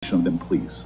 of them, please.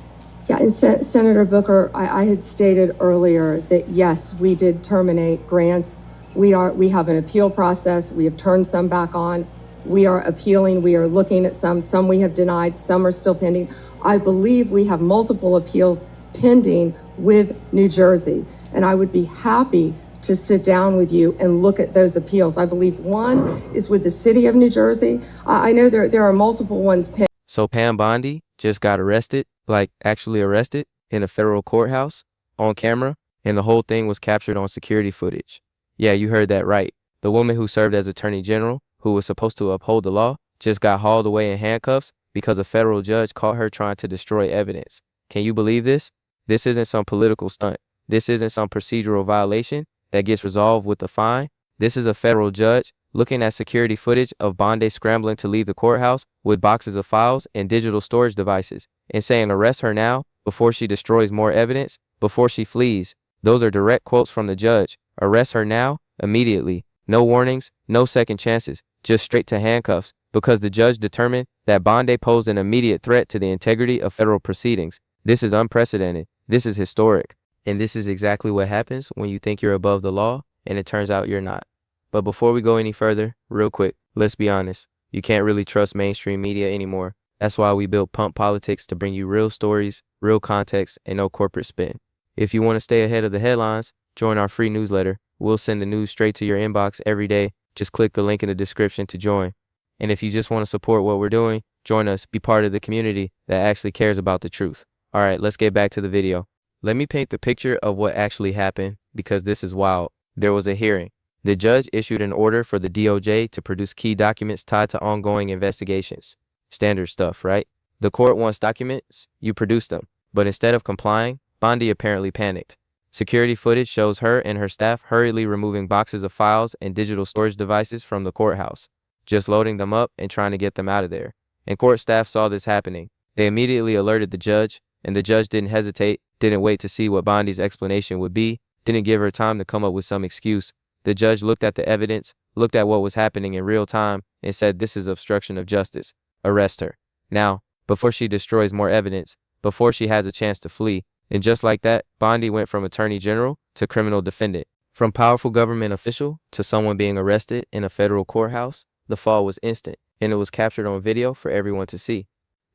Yeah, and Senator Booker, I had stated earlier that yes, we did terminate grants. We have an appeal process. We have turned some back on. We are appealing. We are looking at some we have denied, some are still pending. I believe we have multiple appeals pending with New Jersey, and I would be happy to sit down with you and look at those appeals. I believe one is with the city of New Jersey. I know there are multiple ones pending. So Pam Bondi just got arrested, like actually arrested, in a federal courthouse on camera, and the whole thing was captured on security footage. Yeah, you heard that right. The woman who served as Attorney General, who was supposed to uphold the law, just got hauled away in handcuffs because a federal judge caught her trying to destroy evidence. Can you believe this? This isn't some political stunt. This isn't some procedural violation that gets resolved with a fine. This is a federal judge looking at security footage of Bondi scrambling to leave the courthouse with boxes of files and digital storage devices and saying arrest her now before she destroys more evidence, before she flees. Those are direct quotes from the judge. Arrest her now, immediately. No warnings, no second chances, just straight to handcuffs, because the judge determined that Bondi posed an immediate threat to the integrity of federal proceedings. This is unprecedented. This is historic. And this is exactly what happens when you think you're above the law and it turns out you're not. But before we go any further, real quick, let's be honest. You can't really trust mainstream media anymore. That's why we built Pump Politics to bring you real stories, real context, and no corporate spin. If you want to stay ahead of the headlines, join our free newsletter. We'll send the news straight to your inbox every day. Just click the link in the description to join. And if you just want to support what we're doing, join us, be part of the community that actually cares about the truth. All right, let's get back to the video. Let me paint the picture of what actually happened, because this is wild. There was a hearing. The judge issued an order for the DOJ to produce key documents tied to ongoing investigations. Standard stuff, right? The court wants documents, you produce them. But instead of complying, Bondi apparently panicked. Security footage shows her and her staff hurriedly removing boxes of files and digital storage devices from the courthouse, just loading them up and trying to get them out of there. And court staff saw this happening. They immediately alerted the judge, and the judge didn't hesitate, didn't wait to see what Bondi's explanation would be, didn't give her time to come up with some excuse. The judge looked at the evidence, looked at what was happening in real time, and said, "This is obstruction of justice. Arrest her now, before she destroys more evidence, before she has a chance to flee." And just like that, Bondi went from Attorney General to criminal defendant. From powerful government official to someone being arrested in a federal courthouse, the fall was instant, and it was captured on video for everyone to see.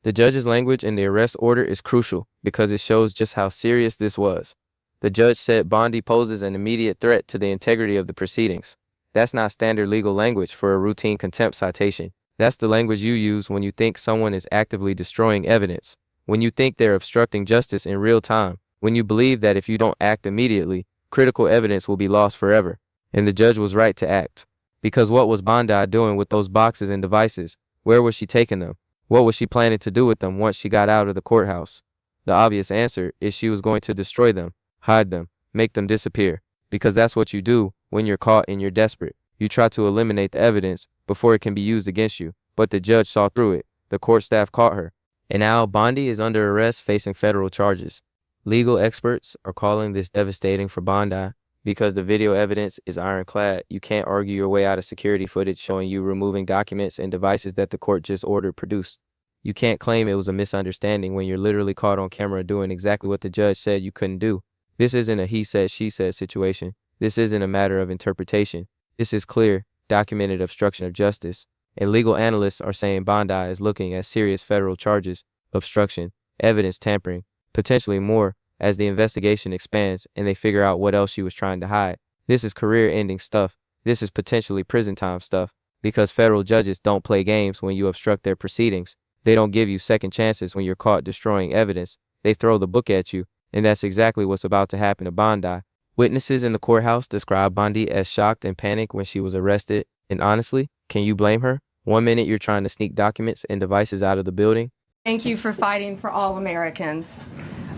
The judge's language in the arrest order is crucial because it shows just how serious this was. The judge said Bondi poses an immediate threat to the integrity of the proceedings. That's not standard legal language for a routine contempt citation. That's the language you use when you think someone is actively destroying evidence, when you think they're obstructing justice in real time, when you believe that if you don't act immediately, critical evidence will be lost forever. And the judge was right to act. Because what was Bondi doing with those boxes and devices? Where was she taking them? What was she planning to do with them once she got out of the courthouse? The obvious answer is she was going to destroy them, hide them, make them disappear. Because that's what you do when you're caught and you're desperate. You try to eliminate the evidence before it can be used against you. But the judge saw through it. The court staff caught her. And now Bondi is under arrest facing federal charges. Legal experts are calling this devastating for Bondi because the video evidence is ironclad. You can't argue your way out of security footage showing you removing documents and devices that the court just ordered produced. You can't claim it was a misunderstanding when you're literally caught on camera doing exactly what the judge said you couldn't do. This isn't a he said, she said situation. This isn't a matter of interpretation. This is clear, documented obstruction of justice. And legal analysts are saying Bondi is looking at serious federal charges, obstruction, evidence tampering, potentially more, as the investigation expands and they figure out what else she was trying to hide. This is career-ending stuff. This is potentially prison time stuff, because federal judges don't play games when you obstruct their proceedings. They don't give you second chances when you're caught destroying evidence. They throw the book at you, and that's exactly what's about to happen to Bondi. Witnesses in the courthouse described Bondi as shocked and panicked when she was arrested, and honestly, can you blame her? 1 minute you're trying to sneak documents and devices out of the building. Thank you for fighting for all Americans.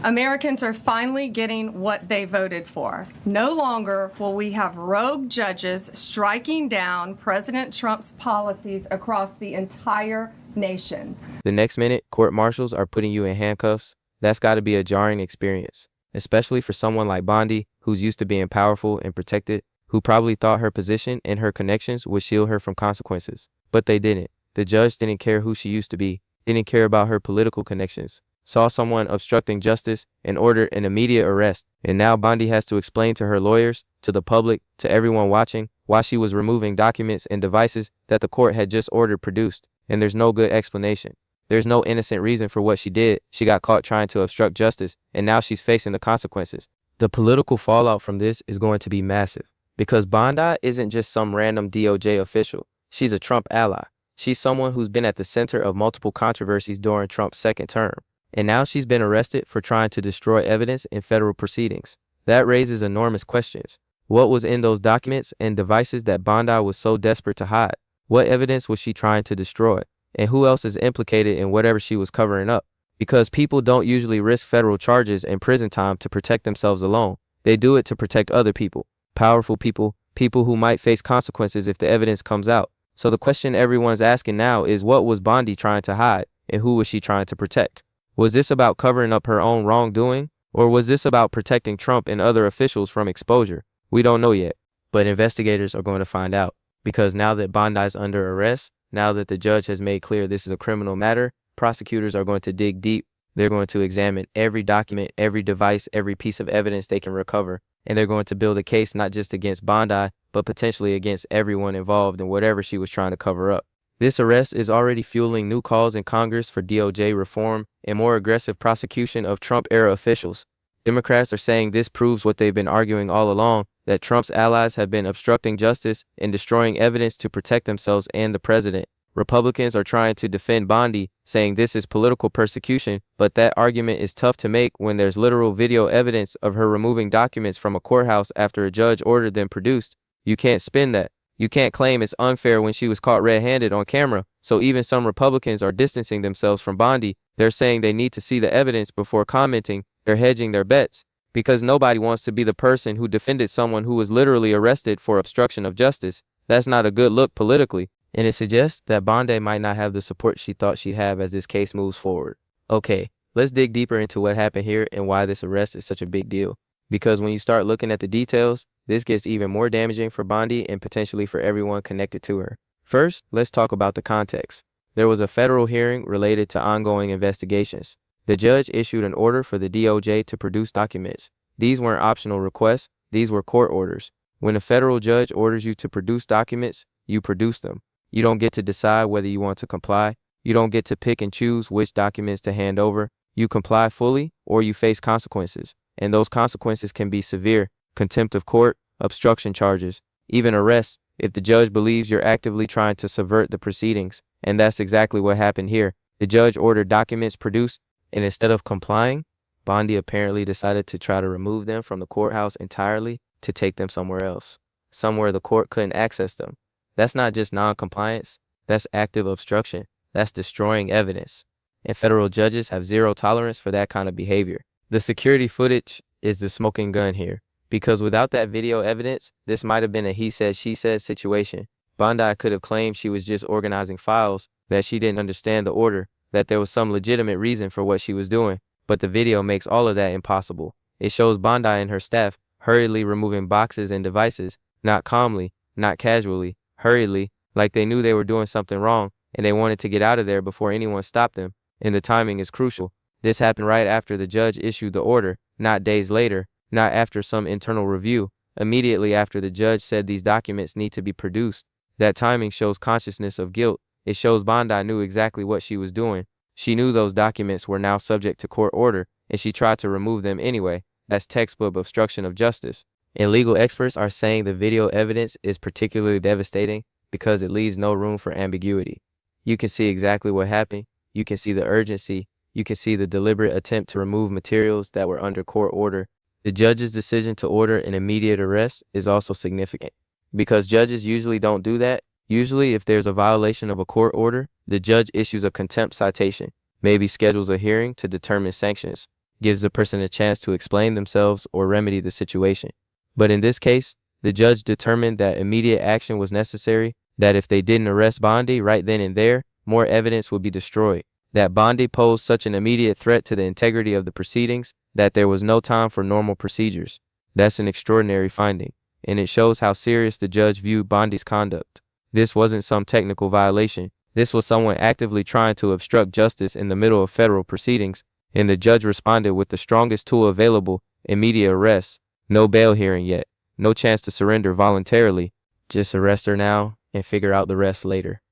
Americans are finally getting what they voted for. No longer will we have rogue judges striking down President Trump's policies across the entire nation. The next minute, court marshals are putting you in handcuffs. That's got to be a jarring experience, especially for someone like Bondi, who's used to being powerful and protected, who probably thought her position and her connections would shield her from consequences. But they didn't. The judge didn't care who she used to be, didn't care about her political connections. saw someone obstructing justice, and ordered an immediate arrest. And now Bondi has to explain to her lawyers, to the public, to everyone watching, why she was removing documents and devices that the court had just ordered produced. And there's no good explanation. There's no innocent reason for what she did. She got caught trying to obstruct justice, and now she's facing the consequences. The political fallout from this is going to be massive, because Bondi isn't just some random DOJ official. She's a Trump ally. She's someone who's been at the center of multiple controversies during Trump's second term. And now she's been arrested for trying to destroy evidence in federal proceedings. That raises enormous questions. What was in those documents and devices that Bondi was so desperate to hide? What evidence was she trying to destroy? And who else is implicated in whatever she was covering up? Because people don't usually risk federal charges and prison time to protect themselves alone. They do it to protect other people, powerful people, people who might face consequences if the evidence comes out. So the question everyone's asking now is, what was Bondi trying to hide, and who was she trying to protect? Was this about covering up her own wrongdoing, or was this about protecting Trump and other officials from exposure? We don't know yet, but investigators are going to find out, because now that Bondi's under arrest, now that the judge has made clear this is a criminal matter, prosecutors are going to dig deep. They're going to examine every document, every device, every piece of evidence they can recover, and they're going to build a case not just against Bondi, but potentially against everyone involved in whatever she was trying to cover up. This arrest is already fueling new calls in Congress for DOJ reform and more aggressive prosecution of Trump-era officials. Democrats are saying this proves what they've been arguing all along, that Trump's allies have been obstructing justice and destroying evidence to protect themselves and the president. Republicans are trying to defend Bondi, saying this is political persecution, but that argument is tough to make when there's literal video evidence of her removing documents from a courthouse after a judge ordered them produced. You can't spin that. You can't claim it's unfair when she was caught red-handed on camera. So even some Republicans are distancing themselves from Bondi. They're saying they need to see the evidence before commenting. They're hedging their bets, because nobody wants to be the person who defended someone who was literally arrested for obstruction of justice. That's not a good look politically, and it suggests that Bondi might not have the support she thought she'd have as this case moves forward. Okay, let's dig deeper into what happened here and why this arrest is such a big deal. Because when you start looking at the details, this gets even more damaging for Bondi and potentially for everyone connected to her. First, let's talk about the context. There was a federal hearing related to ongoing investigations. The judge issued an order for the DOJ to produce documents. These weren't optional requests, these were court orders. When a federal judge orders you to produce documents, you produce them. You don't get to decide whether you want to comply. You don't get to pick and choose which documents to hand over. You comply fully, or you face consequences. And those consequences can be severe: contempt of court, obstruction charges, even arrests if the judge believes you're actively trying to subvert the proceedings. And that's exactly what happened here. The judge ordered documents produced, and instead of complying, Bondi apparently decided to try to remove them from the courthouse entirely to take them somewhere else, somewhere the court couldn't access them. That's not just non-compliance, that's active obstruction. That's destroying evidence. And federal judges have zero tolerance for that kind of behavior. The security footage is the smoking gun here, because without that video evidence, this might have been a he said, she said situation. Bondi could have claimed she was just organizing files, that she didn't understand the order, that there was some legitimate reason for what she was doing, but the video makes all of that impossible. It shows Bondi and her staff hurriedly removing boxes and devices, not calmly, not casually, hurriedly, like they knew they were doing something wrong and they wanted to get out of there before anyone stopped them. And the timing is crucial. This happened right after the judge issued the order, not days later, not after some internal review, immediately after the judge said these documents need to be produced. That timing shows consciousness of guilt. It shows Bondi knew exactly what she was doing. She knew those documents were now subject to court order, and she tried to remove them anyway. That's textbook obstruction of justice. And legal experts are saying the video evidence is particularly devastating because it leaves no room for ambiguity. You can see exactly what happened. You can see the urgency. You can see the deliberate attempt to remove materials that were under court order. The judge's decision to order an immediate arrest is also significant, because judges usually don't do that. Usually, if there's a violation of a court order, the judge issues a contempt citation, maybe schedules a hearing to determine sanctions, gives the person a chance to explain themselves or remedy the situation. But in this case, the judge determined that immediate action was necessary, that if they didn't arrest Bondi right then and there, more evidence would be destroyed, that Bondi posed such an immediate threat to the integrity of the proceedings that there was no time for normal procedures. That's an extraordinary finding, and it shows how serious the judge viewed Bondi's conduct. This wasn't some technical violation. This was someone actively trying to obstruct justice in the middle of federal proceedings, And the judge responded with the strongest tool available: immediate arrest. No bail hearing yet. No chance to surrender voluntarily. Just arrest her now and figure out the rest later.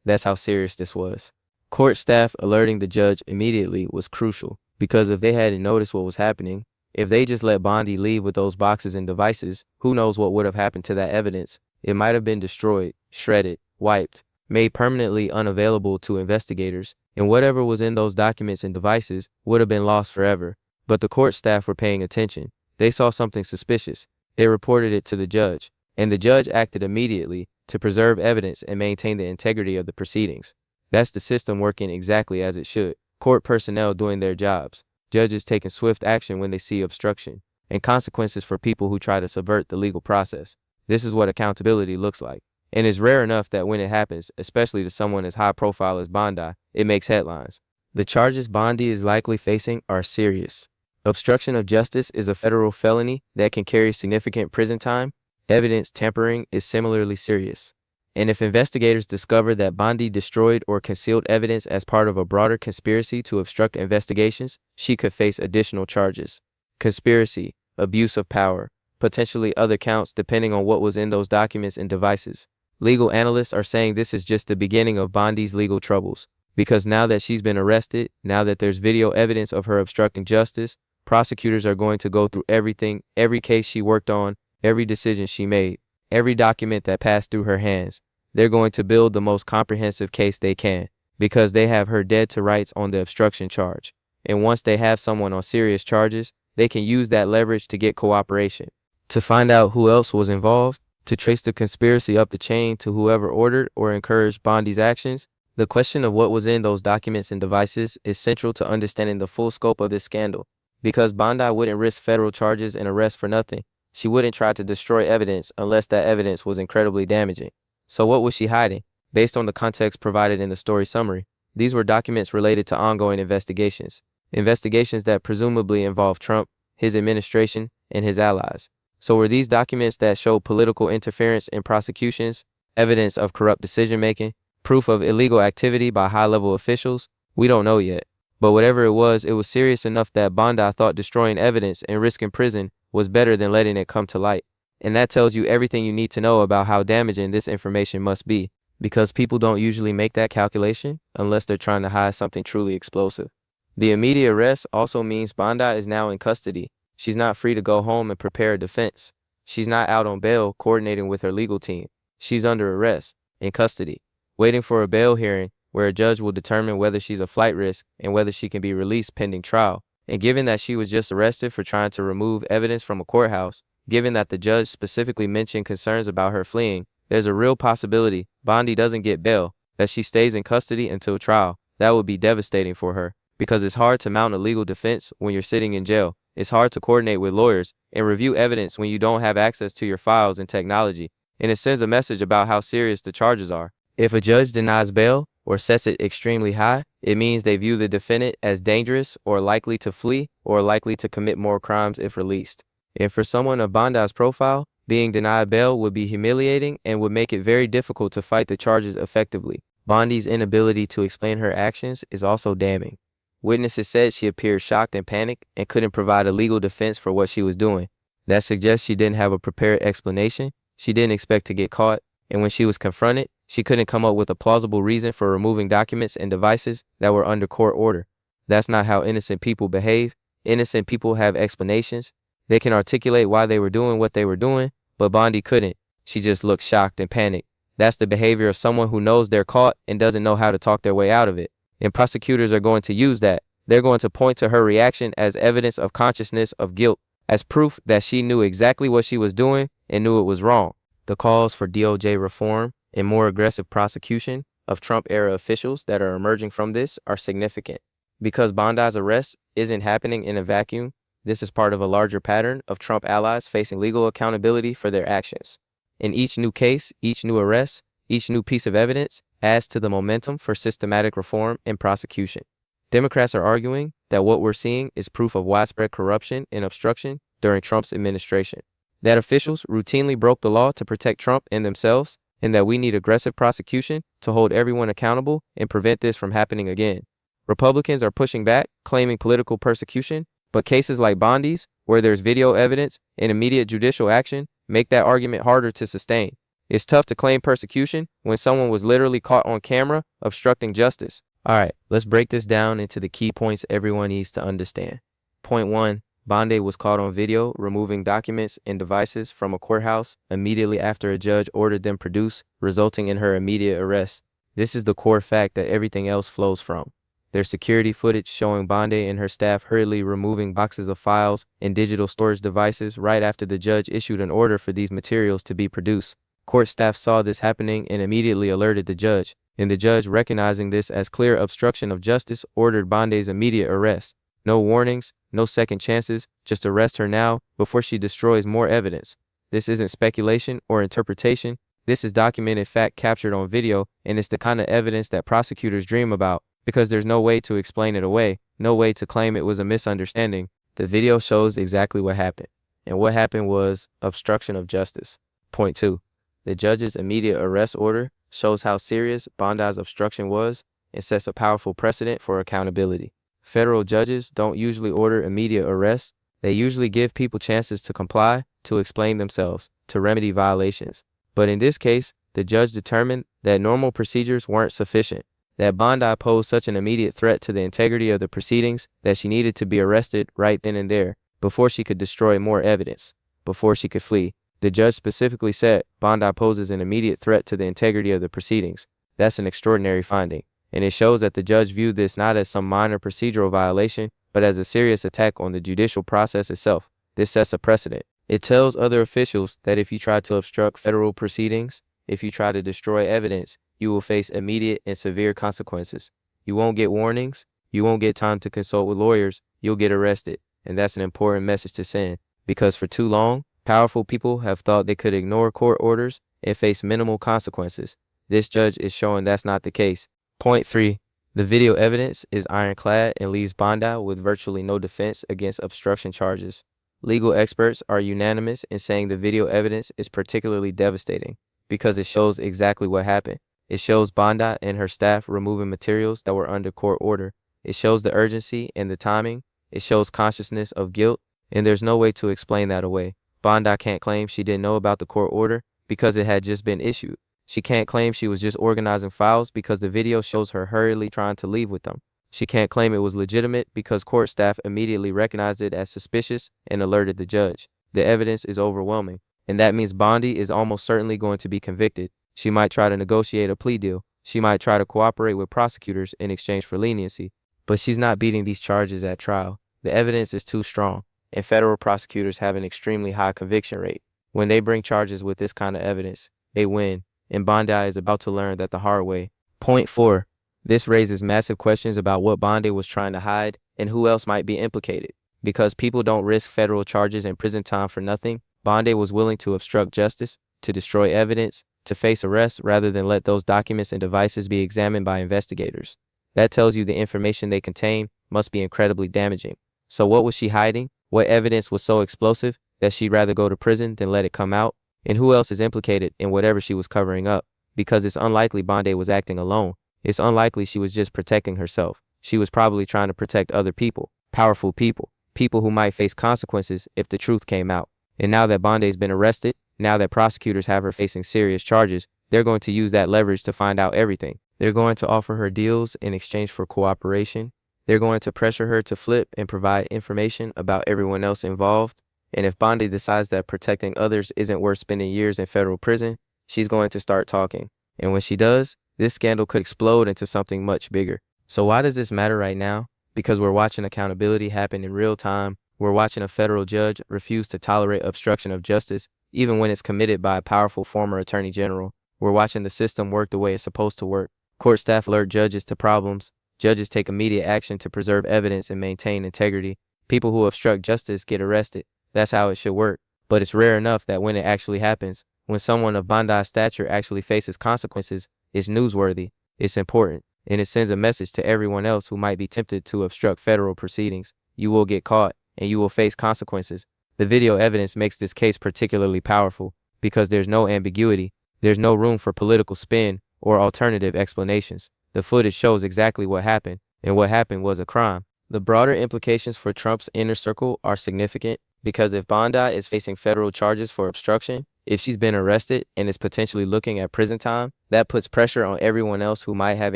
That's how serious this was. Court staff alerting the judge immediately was crucial, because if they hadn't noticed what was happening, if they just let Bondi leave with those boxes and devices, who knows what would have happened to that evidence. It might have been destroyed, shredded, wiped, made permanently unavailable to investigators, and whatever was in those documents and devices would have been lost forever. But the court staff were paying attention. They saw something suspicious. They reported it to the judge, and the judge acted immediately to preserve evidence and maintain the integrity of the proceedings. That's the system working exactly as it should. Court personnel doing their jobs. Judges taking swift action when they see obstruction, and consequences for people who try to subvert the legal process. This is what accountability looks like. And it's rare enough that when it happens, especially to someone as high profile as Bondi, it makes headlines. The charges Bondi is likely facing are serious. Obstruction of justice is a federal felony that can carry significant prison time. Evidence tampering is similarly serious. And if investigators discover that Bondi destroyed or concealed evidence as part of a broader conspiracy to obstruct investigations, she could face additional charges. Conspiracy, abuse of power, potentially other counts depending on what was in those documents and devices. Legal analysts are saying this is just the beginning of Bondi's legal troubles, because now that she's been arrested, now that there's video evidence of her obstructing justice, prosecutors are going to go through everything, every case she worked on, every decision she made, every document that passed through her hands. They're going to build the most comprehensive case they can, because they have her dead to rights on the obstruction charge. And once they have someone on serious charges, they can use that leverage to get cooperation, to find out who else was involved, to trace the conspiracy up the chain to whoever ordered or encouraged Bondi's actions. The question of what was in those documents and devices is central to understanding the full scope of this scandal, because Bondi wouldn't risk federal charges and arrest for nothing. She wouldn't try to destroy evidence unless that evidence was incredibly damaging. So what was she hiding? Based on the context provided in the story summary, these were documents related to ongoing investigations. Investigations that presumably involved Trump, his administration, and his allies. So were these documents that showed political interference in prosecutions, evidence of corrupt decision-making, proof of illegal activity by high-level officials? We don't know yet. But whatever it was serious enough that Bondi thought destroying evidence and risking prison was better than letting it come to light. And that tells you everything you need to know about how damaging this information must be, because people don't usually make that calculation unless they're trying to hide something truly explosive. The immediate arrest also means Bondi is now in custody. She's not free to go home and prepare a defense. She's not out on bail coordinating with her legal team. She's under arrest, in custody, waiting for a bail hearing where a judge will determine whether she's a flight risk and whether she can be released pending trial. And given that she was just arrested for trying to remove evidence from a courthouse, given that the judge specifically mentioned concerns about her fleeing, there's a real possibility Bondi doesn't get bail, that she stays in custody until trial. That would be devastating for her, because it's hard to mount a legal defense when you're sitting in jail. It's hard to coordinate with lawyers and review evidence when you don't have access to your files and technology, and it sends a message about how serious the charges are. If a judge denies bail or sets it extremely high, it means they view the defendant as dangerous or likely to flee or likely to commit more crimes if released. And for someone of Bondi's profile, being denied bail would be humiliating and would make it very difficult to fight the charges effectively. Bondi's inability to explain her actions is also damning. Witnesses said she appeared shocked and panicked and couldn't provide a legal defense for what she was doing. That suggests she didn't have a prepared explanation. She didn't expect to get caught, and when she was confronted, she couldn't come up with a plausible reason for removing documents and devices that were under court order. That's not how innocent people behave. Innocent people have explanations. They can articulate why they were doing what they were doing, but Bondi couldn't. She just looked shocked and panicked. That's the behavior of someone who knows they're caught and doesn't know how to talk their way out of it. And prosecutors are going to use that. They're going to point to her reaction as evidence of consciousness of guilt, as proof that she knew exactly what she was doing and knew it was wrong. The calls for DOJ reform and more aggressive prosecution of Trump-era officials that are emerging from this are significant. Because Bondi's arrest isn't happening in a vacuum, this is part of a larger pattern of Trump allies facing legal accountability for their actions. In each new case, each new arrest, each new piece of evidence adds to the momentum for systematic reform and prosecution. Democrats are arguing that what we're seeing is proof of widespread corruption and obstruction during Trump's administration, that officials routinely broke the law to protect Trump and themselves, and that we need aggressive prosecution to hold everyone accountable and prevent this from happening again. Republicans are pushing back, claiming political persecution, but cases like Bondi's, where there's video evidence and immediate judicial action, make that argument harder to sustain. It's tough to claim persecution when someone was literally caught on camera obstructing justice. All right, let's break this down into the key points everyone needs to understand. Point 1. Bondi was caught on video removing documents and devices from a courthouse immediately after a judge ordered them produced, resulting in her immediate arrest. This is the core fact that everything else flows from. There's security footage showing Bondi and her staff hurriedly removing boxes of files and digital storage devices right after the judge issued an order for these materials to be produced. Court staff saw this happening and immediately alerted the judge, and the judge, recognizing this as clear obstruction of justice, ordered Bondi's immediate arrest. No warnings, no second chances, just arrest her now before she destroys more evidence. This isn't speculation or interpretation. This is documented fact captured on video, and it's the kind of evidence that prosecutors dream about because there's no way to explain it away, no way to claim it was a misunderstanding. The video shows exactly what happened, and what happened was obstruction of justice. Point 2. The judge's immediate arrest order shows how serious Bondi's obstruction was and sets a powerful precedent for accountability. Federal judges don't usually order immediate arrest. They usually give people chances to comply, to explain themselves, to remedy violations. But in this case, the judge determined that normal procedures weren't sufficient, that Bondi posed such an immediate threat to the integrity of the proceedings that she needed to be arrested right then and there, before she could destroy more evidence, before she could flee. The judge specifically said Bondi poses an immediate threat to the integrity of the proceedings. That's an extraordinary finding, and it shows that the judge viewed this not as some minor procedural violation, but as a serious attack on the judicial process itself. This sets a precedent. It tells other officials that if you try to obstruct federal proceedings, if you try to destroy evidence, you will face immediate and severe consequences. You won't get warnings. You won't get time to consult with lawyers. You'll get arrested. And that's an important message to send, because for too long, powerful people have thought they could ignore court orders and face minimal consequences. This judge is showing that's not the case. Point 3. The video evidence is ironclad and leaves Bondi with virtually no defense against obstruction charges. Legal experts are unanimous in saying the video evidence is particularly devastating because it shows exactly what happened. It shows Bondi and her staff removing materials that were under court order. It shows the urgency and the timing. It shows consciousness of guilt, and there's no way to explain that away. Bondi can't claim she didn't know about the court order because it had just been issued. She can't claim she was just organizing files because the video shows her hurriedly trying to leave with them. She can't claim it was legitimate because court staff immediately recognized it as suspicious and alerted the judge. The evidence is overwhelming, and that means Bondi is almost certainly going to be convicted. She might try to negotiate a plea deal. She might try to cooperate with prosecutors in exchange for leniency, but she's not beating these charges at trial. The evidence is too strong, and federal prosecutors have an extremely high conviction rate. When they bring charges with this kind of evidence, they win, and Bondi is about to learn that the hard way. Point 4. This raises massive questions about what Bondi was trying to hide and who else might be implicated. Because people don't risk federal charges and prison time for nothing, Bondi was willing to obstruct justice, to destroy evidence, to face arrest rather than let those documents and devices be examined by investigators. That tells you the information they contain must be incredibly damaging. So what was she hiding? What evidence was so explosive that she'd rather go to prison than let it come out? And who else is implicated in whatever she was covering up? Because it's unlikely Bondi was acting alone. It's unlikely she was just protecting herself. She was probably trying to protect other people, powerful people, people who might face consequences if the truth came out. And now that Bondi's been arrested, now that prosecutors have her facing serious charges, they're going to use that leverage to find out everything. They're going to offer her deals in exchange for cooperation. They're going to pressure her to flip and provide information about everyone else involved. And if Bondi decides that protecting others isn't worth spending years in federal prison, she's going to start talking. And when she does, this scandal could explode into something much bigger. So why does this matter right now? Because we're watching accountability happen in real time. We're watching a federal judge refuse to tolerate obstruction of justice, even when it's committed by a powerful former attorney general. We're watching the system work the way it's supposed to work. Court staff alert judges to problems. Judges take immediate action to preserve evidence and maintain integrity. People who obstruct justice get arrested. That's how it should work. But it's rare enough that when it actually happens, when someone of Bondi's stature actually faces consequences, it's newsworthy, it's important, and it sends a message to everyone else who might be tempted to obstruct federal proceedings. You will get caught, and you will face consequences. The video evidence makes this case particularly powerful because there's no ambiguity, there's no room for political spin or alternative explanations. The footage shows exactly what happened, and what happened was a crime. The broader implications for Trump's inner circle are significant because if Bondi is facing federal charges for obstruction, if she's been arrested and is potentially looking at prison time, that puts pressure on everyone else who might have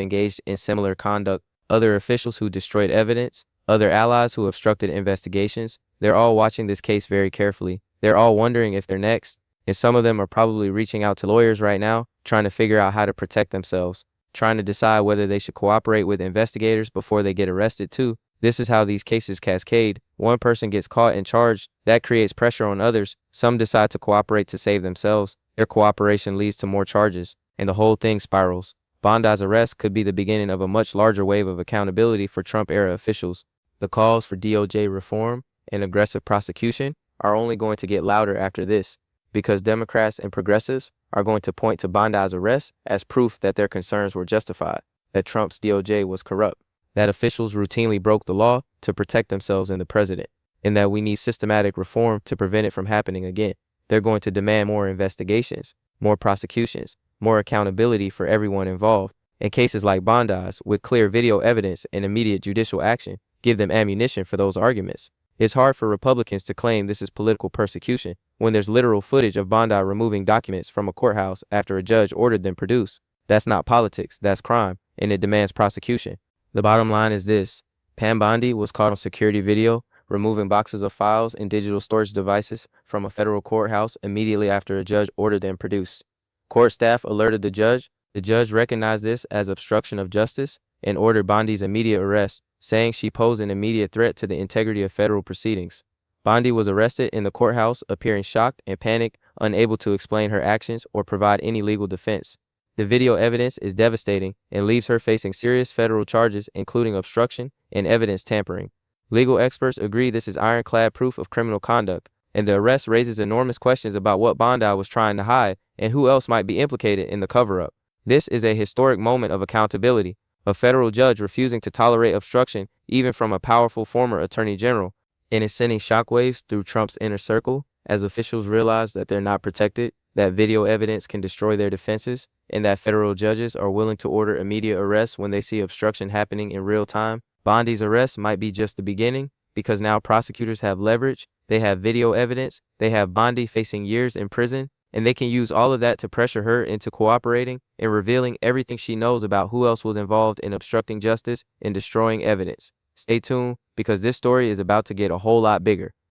engaged in similar conduct, other officials who destroyed evidence, other allies who obstructed investigations. They're all watching this case very carefully. They're all wondering if they're next, and some of them are probably reaching out to lawyers right now, trying to figure out how to protect themselves, trying to decide whether they should cooperate with investigators before they get arrested too. This is how these cases cascade. One person gets caught and charged. That creates pressure on others. Some decide to cooperate to save themselves. Their cooperation leads to more charges, and the whole thing spirals. Bondi's arrest could be the beginning of a much larger wave of accountability for Trump-era officials. The calls for DOJ reform and aggressive prosecution are only going to get louder after this, because Democrats and progressives are going to point to Bondi's arrest as proof that their concerns were justified, that Trump's DOJ was corrupt, that officials routinely broke the law to protect themselves and the president, and that we need systematic reform to prevent it from happening again. They're going to demand more investigations, more prosecutions, more accountability for everyone involved, and cases like Bondi's with clear video evidence and immediate judicial action give them ammunition for those arguments. It's hard for Republicans to claim this is political persecution when there's literal footage of Bondi removing documents from a courthouse after a judge ordered them produced. That's not politics, that's crime, and it demands prosecution. The bottom line is this: Pam Bondi was caught on security video removing boxes of files and digital storage devices from a federal courthouse immediately after a judge ordered them produced. Court staff alerted the judge. The judge recognized this as obstruction of justice and ordered Bondi's immediate arrest, saying she posed an immediate threat to the integrity of federal proceedings. Bondi was arrested in the courthouse, appearing shocked and panicked, unable to explain her actions or provide any legal defense. The video evidence is devastating and leaves her facing serious federal charges, including obstruction and evidence tampering. Legal experts agree this is ironclad proof of criminal conduct, and the arrest raises enormous questions about what Bondi was trying to hide and who else might be implicated in the cover-up. This is a historic moment of accountability, a federal judge refusing to tolerate obstruction even from a powerful former attorney general, and is sending shockwaves through Trump's inner circle as officials realize that they're not protected, that video evidence can destroy their defenses, and that federal judges are willing to order immediate arrest when they see obstruction happening in real time. Bondi's arrest might be just the beginning, because now prosecutors have leverage, they have video evidence, they have Bondi facing years in prison, and they can use all of that to pressure her into cooperating and revealing everything she knows about who else was involved in obstructing justice and destroying evidence. Stay tuned, because this story is about to get a whole lot bigger.